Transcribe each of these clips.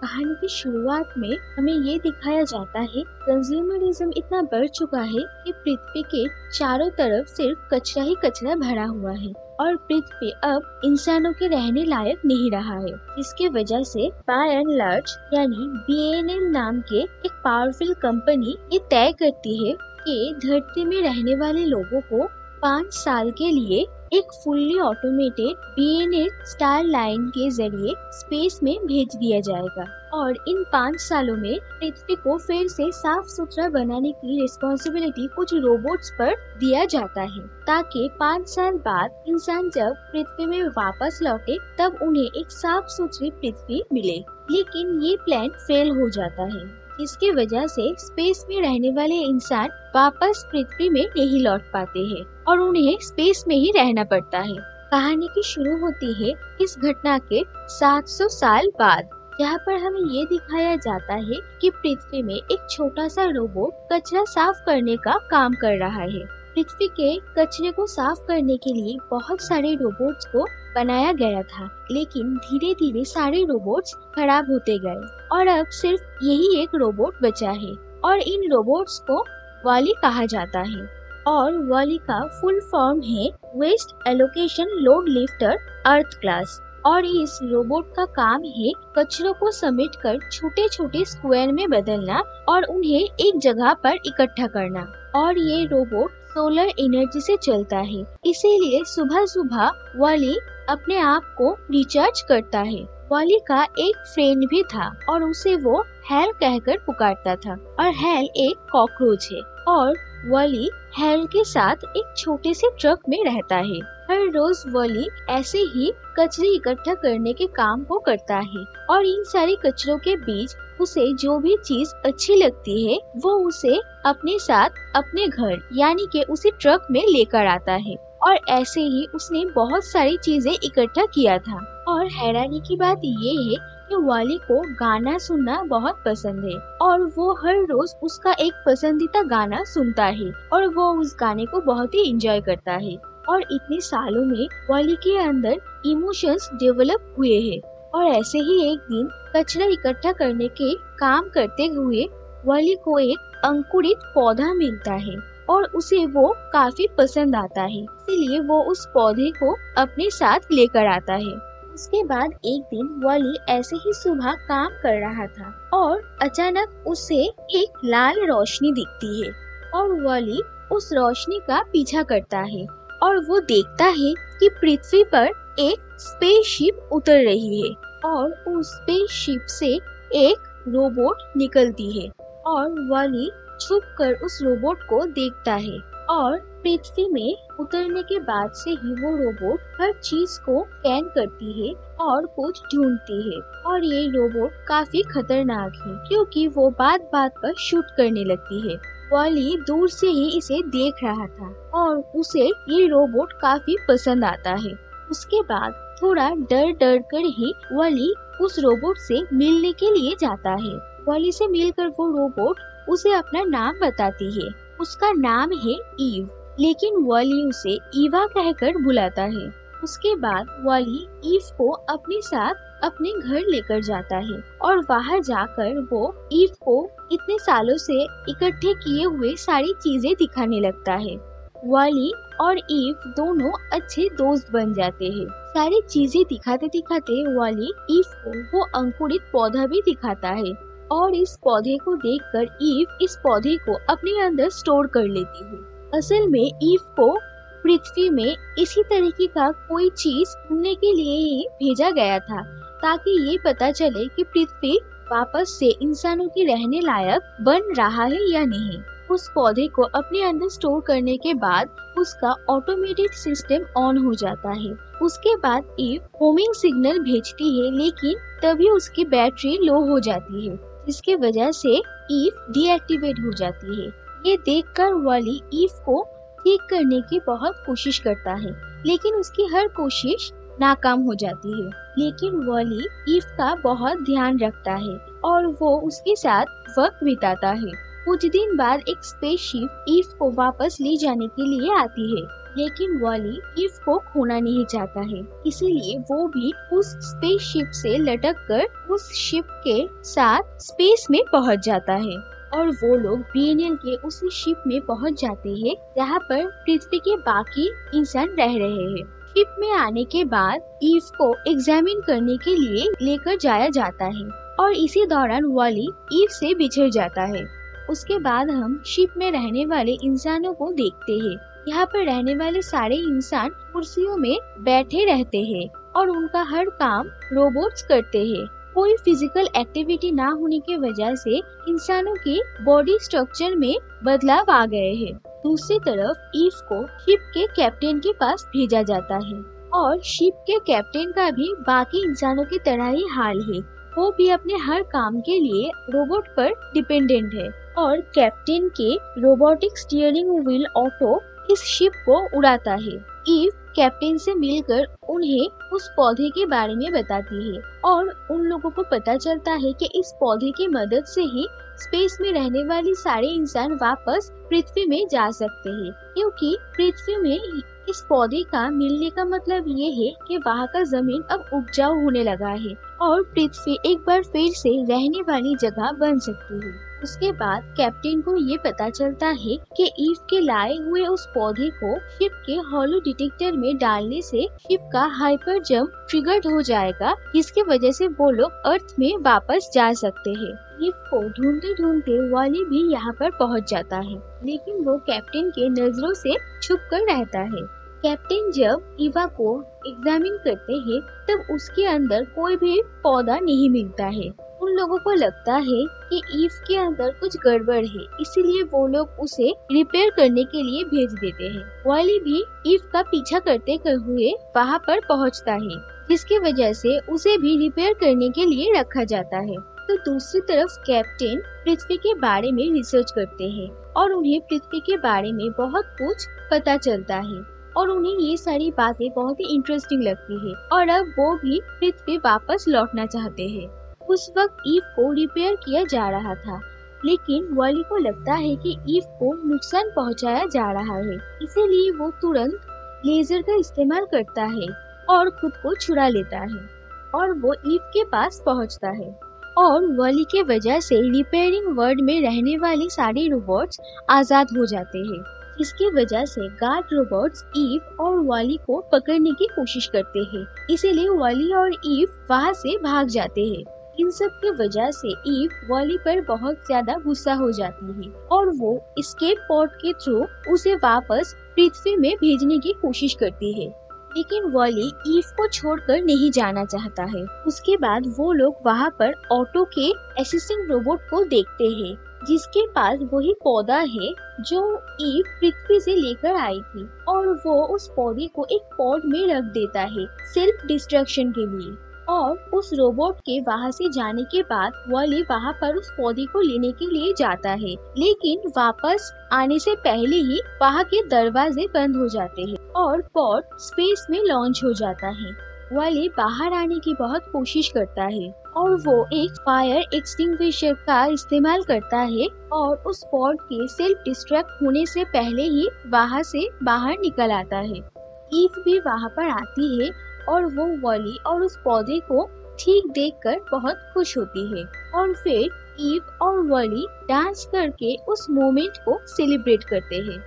कहानी की शुरुआत में हमें ये दिखाया जाता है कंज्यूमरिज्म इतना बढ़ चुका है कि पृथ्वी के चारों तरफ सिर्फ कचरा ही कचरा भरा हुआ है और पृथ्वी अब इंसानों के रहने लायक नहीं रहा है, जिसकी वजह से बाय एंड लार्ज यानी BNL नाम के एक पावरफुल कंपनी ये तय करती है कि धरती में रहने वाले लोगों को 5 साल के लिए एक fully automated BNL star line के जरिए स्पेस में भेज दिया जाएगा और इन 5 सालों में पृथ्वी को फिर से साफ सुथरा बनाने की रिस्पॉन्सिबिलिटी कुछ रोबोट्स पर दिया जाता है, ताकि 5 साल बाद इंसान जब पृथ्वी में वापस लौटे तब उन्हें एक साफ सुथरी पृथ्वी मिले। लेकिन ये प्लान फेल हो जाता है, जिसकी वजह से स्पेस में रहने वाले इंसान वापस पृथ्वी में नहीं लौट पाते हैं और उन्हें स्पेस में ही रहना पड़ता है। कहानी की शुरू होती है इस घटना के 700 साल बाद, जहाँ पर हमें ये दिखाया जाता है कि पृथ्वी में एक छोटा सा रोबोट कचरा साफ करने का काम कर रहा है। पृथ्वी के कचरे को साफ करने के लिए बहुत सारे रोबोट्स को बनाया गया था, लेकिन धीरे धीरे सारे रोबोट्स खराब होते गए और अब सिर्फ यही एक रोबोट बचा है और इन रोबोट्स को वाली कहा जाता है और वाली का फुल फॉर्म है वेस्ट एलोकेशन लोड लिफ्टर अर्थ क्लास। और इस रोबोट का काम है कचरों को समेटकर छोटे छोटे स्क्वायर में बदलना और उन्हें एक जगह पर इकट्ठा करना। और ये रोबोट सोलर एनर्जी से चलता है, इसीलिए सुबह सुबह वाली अपने आप को रिचार्ज करता है। वाली का एक फ्रेंड भी था और उसे वो हेल कहकर पुकारता था और हेल एक कॉकरोच है और वाली हेल के साथ एक छोटे से ट्रक में रहता है। हर रोज वाली ऐसे ही कचरे इकट्ठा करने के काम को करता है और इन सारे कचरों के बीच उसे जो भी चीज अच्छी लगती है वो उसे अपने साथ अपने घर यानी कि उसी ट्रक में लेकर आता है और ऐसे ही उसने बहुत सारी चीजें इकट्ठा किया था। और हैरानी की बात ये है कि वाली को गाना सुनना बहुत पसंद है और वो हर रोज उसका एक पसंदीदा गाना सुनता है और वो उस गाने को बहुत ही एंजॉय करता है। और इतने सालों में वाली के अंदर इमोशंस डेवलप हुए हैं और ऐसे ही एक दिन कचरा इकट्ठा करने के काम करते हुए वाली को एक अंकुरित पौधा मिलता है और उसे वो काफी पसंद आता है, इसीलिए वो उस पौधे को अपने साथ लेकर आता है। उसके बाद एक दिन वाली ऐसे ही सुबह काम कर रहा था और अचानक उसे एक लाल रोशनी दिखती है और वाली उस रोशनी का पीछा करता है और वो देखता है कि पृथ्वी पर एक स्पेसशिप उतर रही है और उस स्पेसशिप से एक रोबोट निकलती है और वाली छुपकर उस रोबोट को देखता है और पृथ्वी में उतरने के बाद से ही वो रोबोट हर चीज को स्कैन करती है और कुछ ढूंढती है। और ये रोबोट काफी खतरनाक है क्योंकि वो बात बात पर शूट करने लगती है। वाली दूर से ही इसे देख रहा था और उसे ये रोबोट काफी पसंद आता है। उसके बाद थोड़ा डर डर कर ही वाली उस रोबोट से मिलने के लिए जाता है। वाली से मिलकर वो रोबोट उसे अपना नाम बताती है। उसका नाम है ईव, लेकिन वाली उसे ईवा कहकर बुलाता है। उसके बाद वाली ईव को अपने साथ अपने घर लेकर जाता है और वहाँ जाकर वो ईव को इतने सालों से इकट्ठे किए हुए सारी चीजें दिखाने लगता है। वाली और ईव दोनों अच्छे दोस्त बन जाते हैं। सारी चीजें दिखाते दिखाते वाली ईव को वो अंकुरित पौधा भी दिखाता है और इस पौधे को देखकर ईव इस पौधे को अपने अंदर स्टोर कर लेती है। असल में ईव को पृथ्वी में इसी तरीके का कोई चीज ढूंढने के लिए ही भेजा गया था, ताकि ये पता चले कि पृथ्वी वापस से इंसानों की रहने लायक बन रहा है या नहीं। उस पौधे को अपने अंदर स्टोर करने के बाद उसका ऑटोमेटेड सिस्टम ऑन हो जाता है। उसके बाद ईव होमिंग सिग्नल भेजती है, लेकिन तभी उसकी बैटरी लो हो जाती है, जिसकी वजह से ईव डीएक्टिवेट हो जाती है। ये देखकर वाली ईव को ठीक करने की बहुत कोशिश करता है, लेकिन उसकी हर कोशिश नाकाम हो जाती है। लेकिन वाली ईव का बहुत ध्यान रखता है और वो उसके साथ वक्त बिताता है। कुछ दिन बाद एक स्पेसशिप ईव को वापस ले जाने के लिए आती है, लेकिन वॉली ईव को खोना नहीं चाहता है, इसीलिए वो भी उस स्पेसशिप से लटककर उस शिप के साथ स्पेस में पहुंच जाता है और वो लोग BNL के उसी शिप में पहुंच जाते हैं जहाँ पर पृथ्वी के बाकी इंसान रह रहे हैं। शिप में आने के बाद ईव को एग्जामिन करने के लिए लेकर जाया जाता है और इसी दौरान वॉली ईव से बिछड़ जाता है। उसके बाद हम शिप में रहने वाले इंसानों को देखते हैं। यहाँ पर रहने वाले सारे इंसान कुर्सियों में बैठे रहते हैं और उनका हर काम रोबोट्स करते हैं। कोई फिजिकल एक्टिविटी ना होने की वजह से इंसानों के बॉडी स्ट्रक्चर में बदलाव आ गए हैं। दूसरी तरफ ईव को शिप के कैप्टन के पास भेजा जाता है और शिप के कैप्टन का भी बाकी इंसानों की तरह ही हाल है। वो भी अपने हर काम के लिए रोबोट पर डिपेंडेंट है और कैप्टन के रोबोटिक स्टीयरिंग व्हील ऑटो इस शिप को उड़ाता है। ईव कैप्टन से मिलकर उन्हें उस पौधे के बारे में बताती है और उन लोगों को पता चलता है कि इस पौधे की मदद से ही स्पेस में रहने वाली सारे इंसान वापस पृथ्वी में जा सकते हैं, क्योंकि पृथ्वी में इस पौधे का मिलने का मतलब ये है कि वहाँ का जमीन अब उपजाऊ होने लगा है और पृथ्वी एक बार फिर से रहने वाली जगह बन सकती है। उसके बाद कैप्टन को ये पता चलता है कि ईव के लाए हुए उस पौधे को शिप के हॉलो डिटेक्टर में डालने से शिप का हाइपर जंप ट्रिगर्ड हो जाएगा, जिसकी वजह से वो लोग अर्थ में वापस जा सकते हैं। ईव को ढूंढते ढूंढते वॉली भी यहाँ पर पहुँच जाता है, लेकिन वो कैप्टन के नजरों से छुप कर रहता है। कैप्टन जब ईवा को एग्जामिन करते हैं तब उसके अंदर कोई भी पौधा नहीं मिलता है। उन लोगों को लगता है कि ईव के अंदर कुछ गड़बड़ है, इसीलिए वो लोग उसे रिपेयर करने के लिए भेज देते हैं। वॉली भी ईव का पीछा करते हुए वहाँ पर पहुँचता है, जिसकी वजह से उसे भी रिपेयर करने के लिए रखा जाता है। तो दूसरी तरफ कैप्टन पृथ्वी के बारे में रिसर्च करते हैं और उन्हें पृथ्वी के बारे में बहुत कुछ पता चलता है और उन्हें ये सारी बातें बहुत ही इंटरेस्टिंग लगती है और अब वो भी पृथ्वी वापस लौटना चाहते हैं। उस वक्त ईव को रिपेयर किया जा रहा था, लेकिन वॉली को लगता है कि ईव को नुकसान पहुंचाया जा रहा है, इसीलिए वो तुरंत लेजर का इस्तेमाल करता है और खुद को छुड़ा लेता है और वो ईव के पास पहुंचता है और वॉली के वजह से रिपेयरिंग वर्ल्ड में रहने वाली सारी रोबोट्स आजाद हो जाते हैं, इसकी वजह से गार्ड रोबोट्स ईव और वॉली को पकड़ने की कोशिश करते हैं, इसीलिए वॉली और ईव वहाँ से भाग जाते हैं। इन सब की वजह से ईव वॉली पर बहुत ज्यादा गुस्सा हो जाती है और वो एस्केप पॉड के थ्रू उसे वापस पृथ्वी में भेजने की कोशिश करती है, लेकिन वॉली ईव को छोड़कर नहीं जाना चाहता है। उसके बाद वो लोग वहाँ पर ऑटो के असिस्टेंट रोबोट को देखते हैं, जिसके पास वही पौधा है जो ईव पृथ्वी से लेकर आई थी और वो उस पौधे को एक पॉड में रख देता है सेल्फ डिस्ट्रक्शन के लिए। और उस रोबोट के वहाँ से जाने के बाद वॉली वहाँ पर उस पौधे को लेने के लिए जाता है, लेकिन वापस आने से पहले ही वहाँ के दरवाजे बंद हो जाते हैं और पॉड स्पेस में लॉन्च हो जाता है। वॉली बाहर आने की बहुत कोशिश करता है और वो एक फायर एक्सटिंग्विशर का इस्तेमाल करता है और उस पॉड के सेल्फ डिस्ट्रक्ट होने से पहले ही वहाँ से बाहर निकल आता है। ईव भी वहाँ पर आती है और वो वॉली और उस पौधे को ठीक देखकर बहुत खुश होती है और फिर ईव और वॉली डांस करके उस मोमेंट को सेलिब्रेट करते हैं।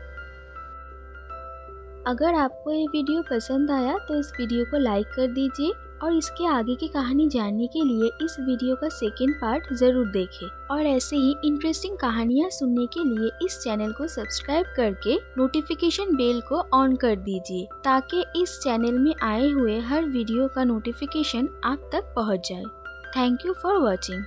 अगर आपको ये वीडियो पसंद आया तो इस वीडियो को लाइक कर दीजिए और इसके आगे की कहानी जानने के लिए इस वीडियो का सेकंड पार्ट जरूर देखें और ऐसे ही इंटरेस्टिंग कहानियाँ सुनने के लिए इस चैनल को सब्सक्राइब करके नोटिफिकेशन बेल को ऑन कर दीजिए ताकि इस चैनल में आए हुए हर वीडियो का नोटिफिकेशन आप तक पहुंच जाए। Thank you for watching.